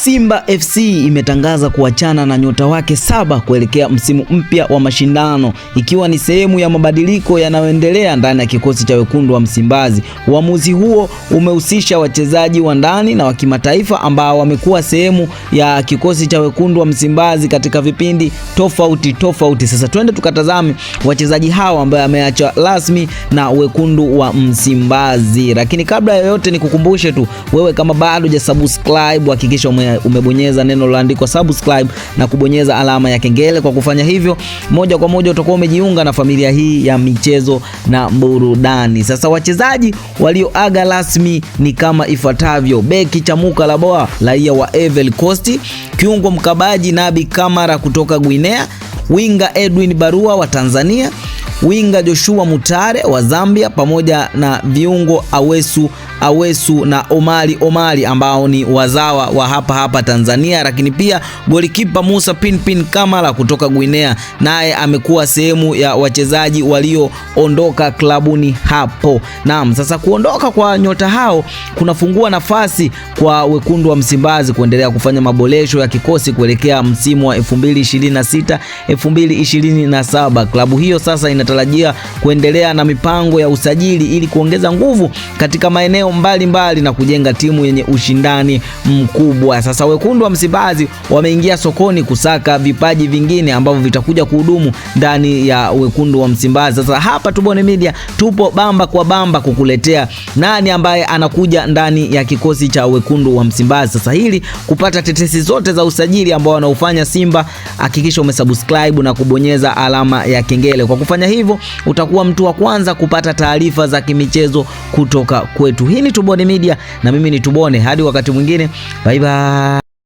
Simba FC imetangaza kuachana na nyota wake 7 kuelekea msimu mpya wa mashindano, ikiwa ni sehemu ya mabadiliko yanayoendelea ndani ya kikosi cha wekundu wa Msimbazi. Uamuzi huo umehusisha wachezaji wa ndani na wa kimataifa ambao wamekuwa sehemu ya kikosi cha wekundu wa Msimbazi katika vipindi tofauti. Sasa twende tukatazame wachezaji hao ambao wameacha rasmi na wekundu wa Msimbazi. Lakini kabla ya yote nikukumbushe tu, wewe kama bado hujasubscribe, hakikisha umebonyeza neno lililoandikwa subscribe na kubonyeza alama ya kengele. Kwa kufanya hivyo, moja kwa moja utakuwa umejiunga na familia hii ya michezo na burudani. Sasa wachezaji walioaga rasmi ni kama ifuatavyo: beki Chamuka Laboa, raia wa Ivory Coast; kiungo mkabaji Nabi Kamara kutoka Guinea; winga Edwin Barua wa Tanzania; winga Joshua Mutare wa Zambia, pamoja na viungo Awesu na Omari ambao ni wazawa wa hapa Tanzania. Lakini pia golikipa Musa Pinpin Kamara kutoka Guinea, naye amekuwa sehemu ya wachezaji walioondoka klabuni hapo. Naam, sasa kuondoka kwa nyota hao kunafungua nafasi kwa wekundu wa Msimbazi kuendelea kufanya maboresho ya kikosi kuelekea msimu wa 2026-2027. Klabu hiyo sasa inatarajia kuendelea na mipango ya usajili ili kuongeza nguvu katika maeneo mbalimbali na kujenga timu yenye ushindani mkubwa. Sasa wekundu wa Msimbazi wameingia sokoni kusaka vipaji vingine ambavyo vitakuja kuhudumu ndani ya wekundu wa Msimbazi. Sasa hapa Tubone Media tupo bamba kwa bamba kukuletea nani ambaye anakuja ndani ya kikosi cha wekundu wa Msimbazi. Sasa hili kupata tetesi zote za usajili ambao wanaufanya Simba, hakikisha umesubscribe na kubonyeza alama ya kengele. Kwa kufanya hivyo, utakuwa mtu wa kwanza kupata taarifa za kimichezo kutoka kwetu. Hii ni Tubone Media na mimi ni Tubone. Hadi wakati mwingine, bye bye.